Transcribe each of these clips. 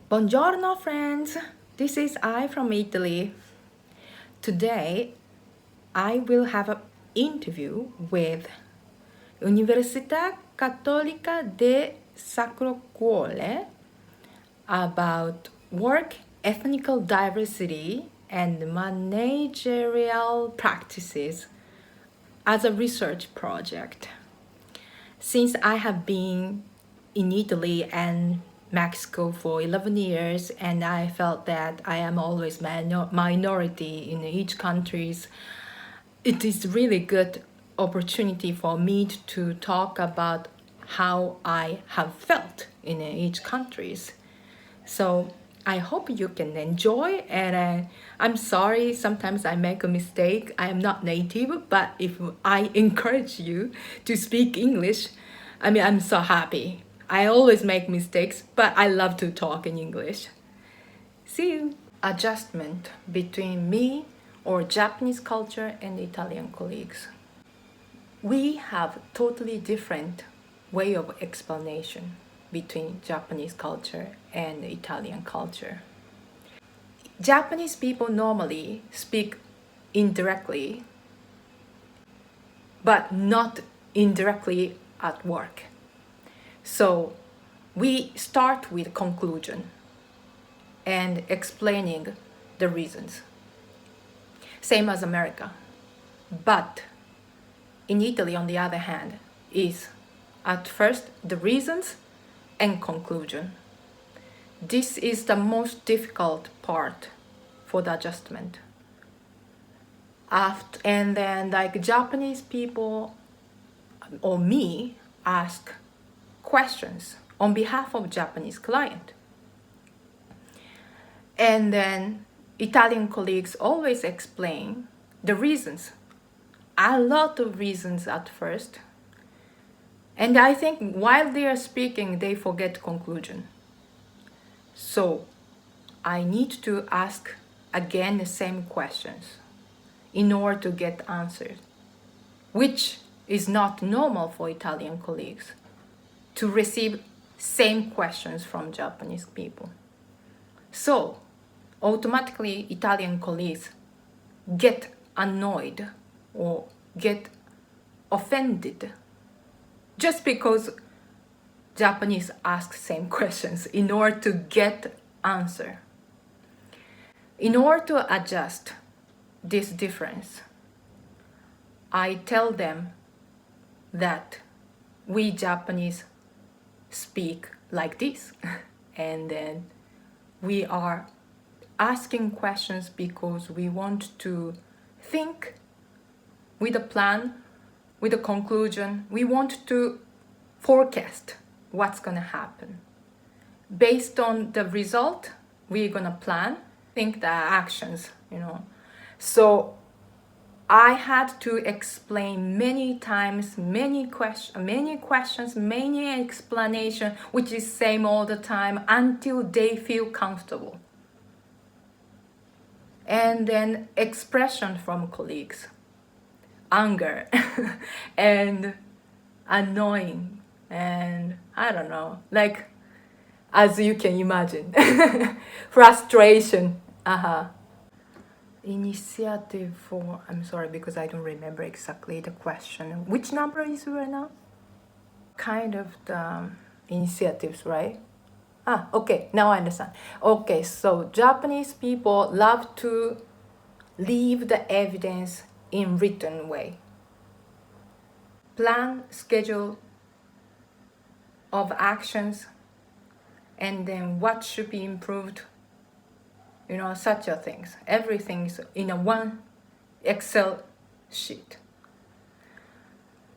Buongiorno friends, this is I from Italy. Today I will have an interview with Università Cattolica de Sacro Cuore about work, ethnical diversity and managerial practices as a research project. Since I have been in Italy and Mexico for 11 years, and I felt that I am always minority in each countries, it is really good opportunity for me to talk about how I have felt in each countries. So I hope you can enjoy, and I'm sorry sometimes I make a mistake. I am not native, but if I encourage you to speak English, I'm so happy. I always make mistakes, but I love to talk in English. See you. Adjustment between me or Japanese culture and Italian colleagues. We have totally different way of explanation between Japanese culture and Italian culture. Japanese people normally speak indirectly, but not indirectly at work. So we start with conclusion and explaining the reasons. Same as America. But in Italy, on the other hand, is at first the reasons and conclusion. This is the most difficult part for the adjustment. And then like Japanese people or me ask questions on behalf of Japanese client. And then Italian colleagues always explain the reasons, a lot of reasons at first. And I think while they are speaking, they forget conclusion. So I need to ask again the same questions in order to get answers, which is not normal for Italian colleagues to receive same questions from Japanese people. So automatically Italian colleagues get annoyed or get offended just because Japanese ask same questions in order to get answer. In order to adjust this difference, I tell them that we Japanese speak like this, and then we are asking questions because we want to think with a plan, with a conclusion. We want to forecast what's gonna happen. Based on the result, we're gonna plan, think the actions, So I had to explain many times, many questions, many explanations, which is same all the time until they feel comfortable. And then expression from colleagues, anger and annoying and I don't know, like as you can imagine, frustration. Initiative for, I'm sorry because I don't remember exactly the question. Which number is it right now? Kind of the initiatives, right? Okay, now I understand. Okay, so Japanese people love to leave the evidence in written way. Plan, schedule of actions, and then what should be improved, such a things. Everything's in a one Excel sheet.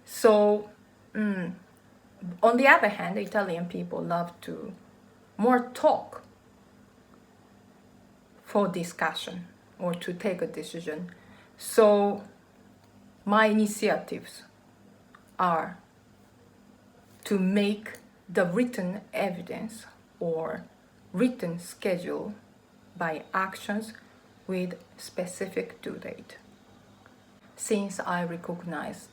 So, on the other hand, Italian people love to more talk for discussion or to take a decision. So, my initiatives are to make the written evidence or written schedule by actions with specific due date. Since I recognize,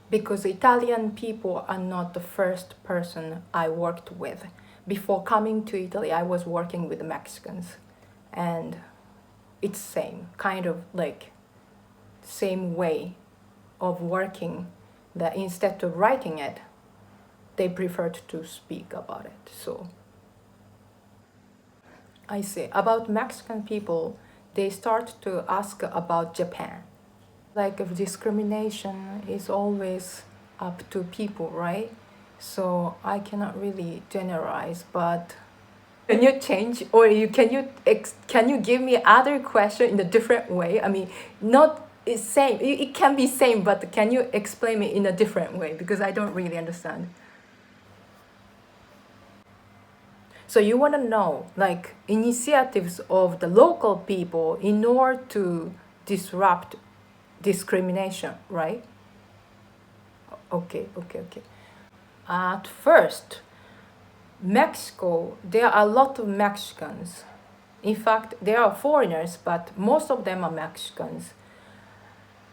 because Italian people are not the first person I worked with, before coming to Italy, I was working with the Mexicans, and it's same kind of like same way of working, that instead of writing it, they preferred to speak about it. So I say about Mexican people, they start to ask about Japan. Like if discrimination is always up to people, right? So I cannot really generalize, but can you change, or can you give me other question in a different way? I mean, not it's same. It can be same, but can you explain it in a different way, because I don't really understand. So you want to know like initiatives of the local people in order to disrupt discrimination, right? Okay. At first, Mexico, there are a lot of Mexicans. In fact, there are foreigners, but most of them are Mexicans.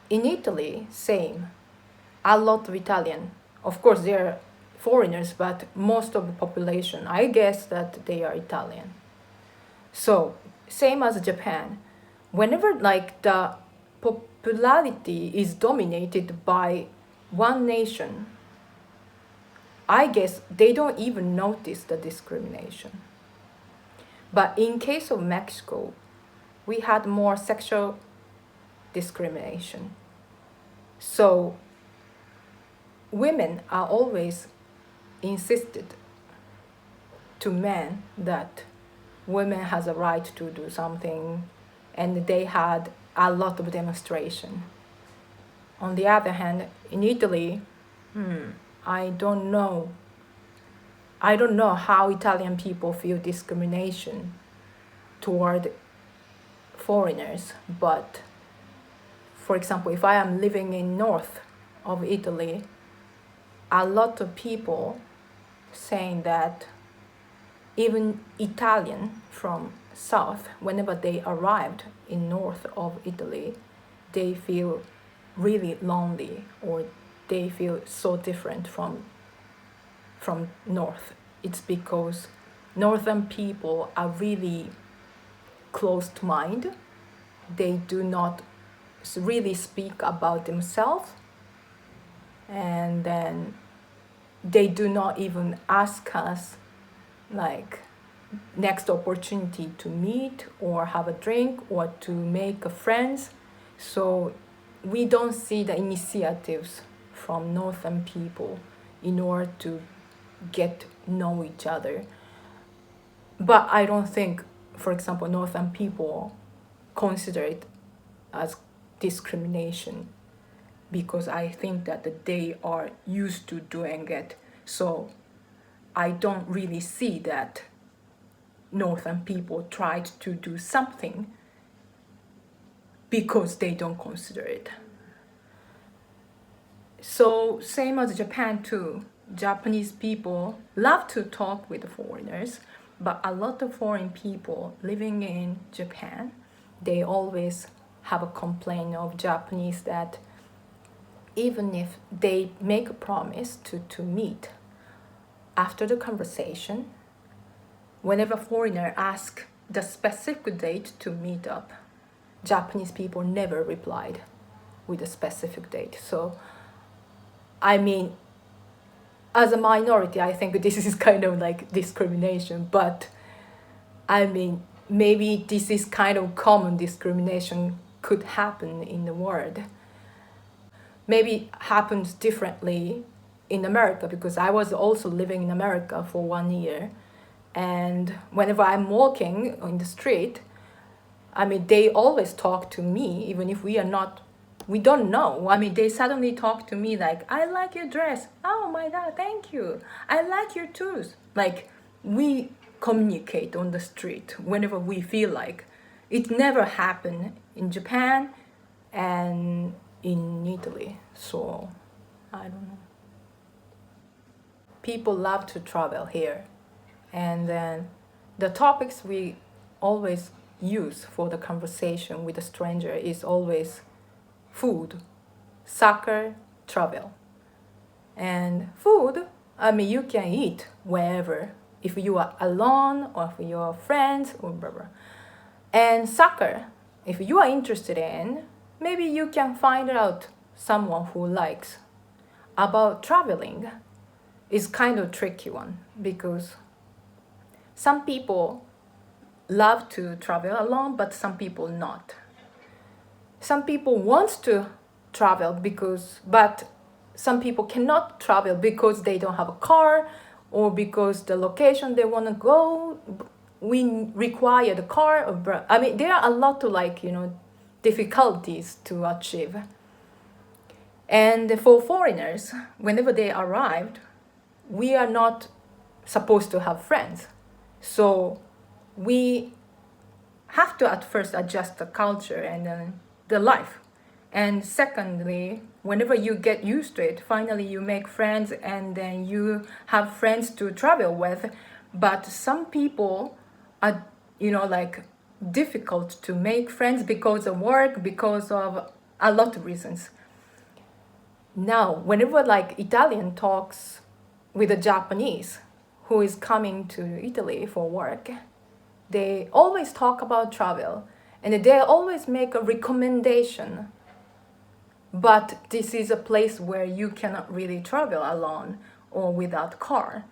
In Italy, same. A lot of Italian. Of course, there are foreigners, but most of the population, I guess that they are Italian. So, same as Japan. Whenever like the popularity is dominated by one nation, I guess they don't even notice the discrimination. But in case of Mexico, we had more sexual discrimination. So women are always insisted to men that women has a right to do something, and they had a lot of demonstration. On the other hand, in Italy, I don't know. I don't know how Italian people feel discrimination toward foreigners, but for example, if I am living in north of Italy, a lot of people saying that even Italian from south, whenever they arrived in north of Italy, they feel really lonely, or they feel so different from north. It's because northern people are really closed mind. They do not really speak about themselves, and then they do not even ask us like next opportunity to meet or have a drink or to make friends. So we don't see the initiatives from northern people in order to get know each other. But I don't think, for example, northern people consider it as discrimination, because I think that they are used to doing it. So I don't really see that northern people tried to do something because they don't consider it. So same as Japan too. Japanese people love to talk with foreigners, but a lot of foreign people living in Japan, they always have a complaint of Japanese that even if they make a promise to meet, after the conversation, whenever a foreigner asks the specific date to meet up, Japanese people never replied with a specific date. So, I mean, as a minority, I think this is kind of like discrimination, but I mean, maybe this is kind of common discrimination could happen in the world. Maybe happens differently in America, because I was also living in America for 1 year. And whenever I'm walking on the street, I mean, they always talk to me, even if we don't know. I mean, they suddenly talk to me like, I like your dress. Oh my God, thank you. I like your shoes. Like, we communicate on the street whenever we feel like. It never happened in Japan and in Italy. So, I don't know. People love to travel here. And then the topics we always use for the conversation with a stranger is always food, soccer, travel. And food, I mean, you can eat wherever, if you are alone or if you're friends or blah blah. And soccer, if you are interested in, maybe you can find out someone who likes. About traveling is kind of tricky one because some people love to travel alone, but some people not. Some people want to travel but some people cannot travel because they don't have a car or because the location they want to go, we require the car. I mean, there are a lot of difficulties to achieve. And for foreigners, whenever they arrived, we are not supposed to have friends. So we have to at first adjust the culture and then the life. And secondly, whenever you get used to it, finally you make friends and then you have friends to travel with. But some people are, difficult to make friends because of work, because of a lot of reasons. Now, whenever Italian talks with a Japanese who is coming to Italy for work, they always talk about travel and they always make a recommendation. But this is a place where you cannot really travel alone or without car.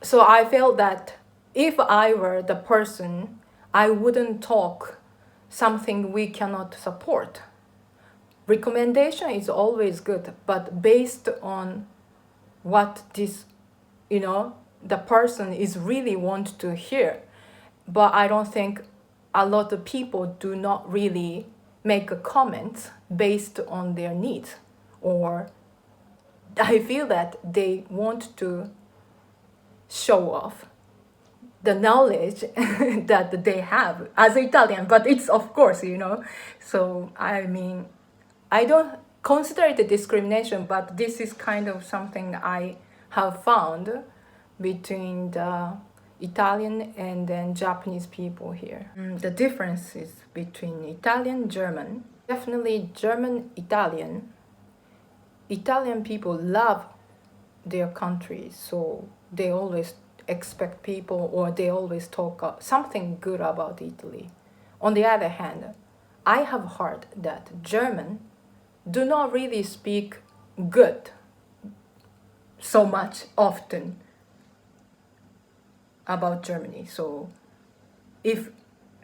So I felt that if I were the person, I wouldn't talk something we cannot support. Recommendation is always good, but based on what the person is really want to hear. But I don't think a lot of people do not really make a comment based on their needs, or I feel that they want to show off the knowledge that they have as Italian, but it's of course, So I mean, I don't consider it a discrimination, but this is kind of something I have found between the Italian and then Japanese people here. The differences between Italian, German, definitely German, Italian people love their country, so they always expect people or they always talk something good about Italy. On the other hand, I have heard that German do not really speak good so much often about Germany. So if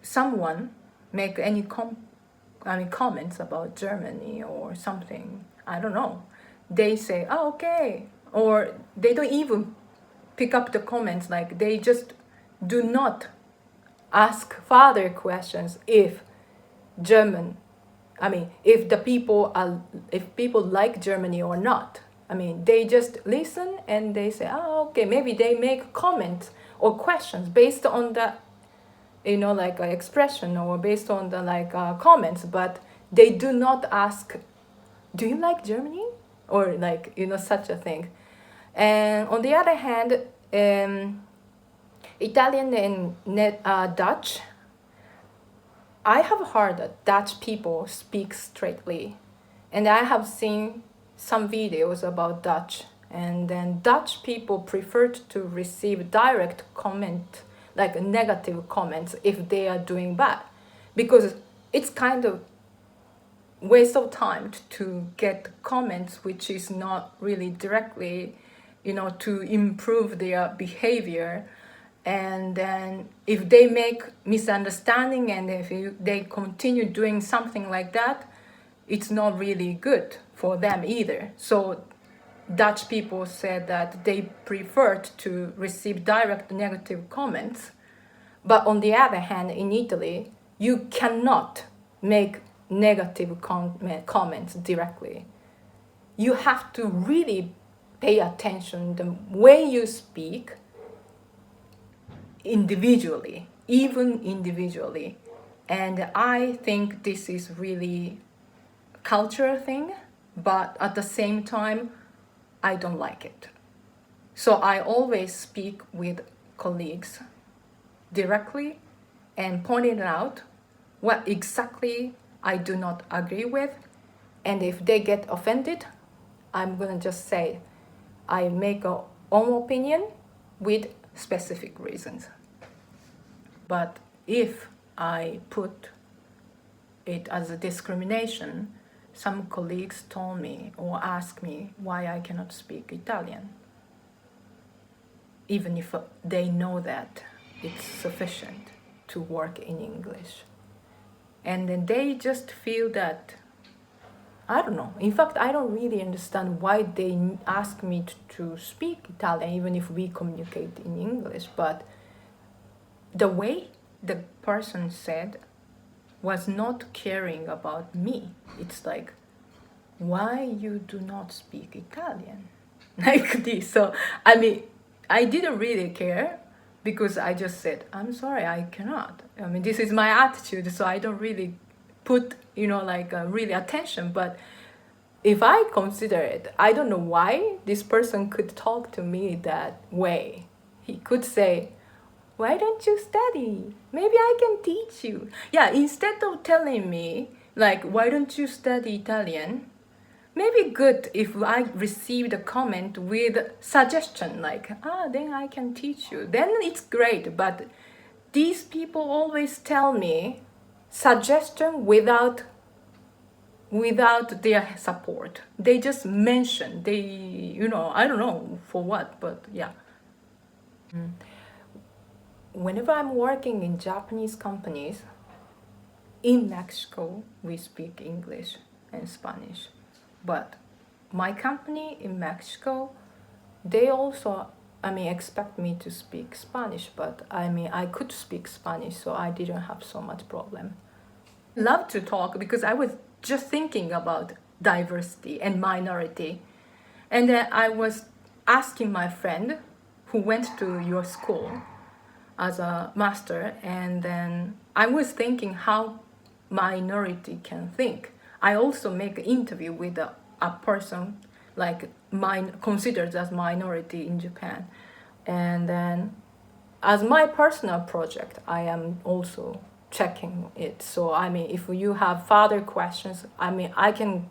someone make any comments about Germany or something, I don't know, they say, oh, okay, or they don't even pick up the comments, they just do not ask further questions if people like Germany or not. I mean, they just listen and they say, oh, okay, maybe they make comments or questions based on the, expression or based on the comments, but they do not ask, do you like Germany? Or such a thing. And on the other hand, Italian and Dutch, I have heard that Dutch people speak straightly, and I have seen some videos about Dutch, and then Dutch people preferred to receive direct comment, like negative comments if they are doing bad, because it's kind of waste of time to get comments which is not really directly, to improve their behavior. And then if they make misunderstanding and if they continue doing something like that, it's not really good for them either. So Dutch people said that they preferred to receive direct negative comments. But on the other hand, in Italy, you cannot make negative comments directly. You have to really pay attention the way you speak individually, even individually. And I think this is really a cultural thing, but at the same time, I don't like it. So I always speak with colleagues directly and pointing out what exactly I do not agree with. And if they get offended, I'm gonna just say I make a own opinion with specific reasons. But if I put it as a discrimination, some colleagues told me or asked me why I cannot speak Italian, even if they know that it's sufficient to work in English. And then they just feel that, I don't know. In fact, I don't really understand why they ask me to speak Italian, even if we communicate in English. But the way the person said was not caring about me. It's like, why you do not speak Italian? Like this. So, I mean, I didn't really care because I just said, I'm sorry, I cannot. I mean, this is my attitude, so I don't really put, like really attention. But if I consider it, I don't know why this person could talk to me that way. He could say, why don't you study? Maybe I can teach you. Yeah, instead of telling me, like, why don't you study Italian? Maybe good if I received a comment with suggestion, like, then I can teach you. Then it's great, but these people always tell me suggestion without their support. They just mention, I don't know for what, but yeah. Whenever I'm working in Japanese companies, in Mexico, we speak English and Spanish. But my company in Mexico, they also, expect me to speak Spanish, but I could speak Spanish, so I didn't have so much problem. Love to talk because I was just thinking about diversity and minority. And then I was asking my friend who went to your school as a master, and then I was thinking how minority can think. I also make an interview with a person like considered as minority in Japan. And then as my personal project, I am also checking it. So if you have further questions, I can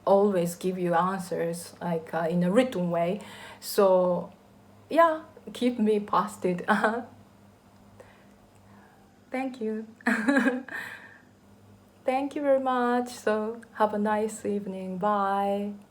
always give you answers like in a written way. So yeah, keep me posted. Thank you. Thank you very much. So have a nice evening. Bye.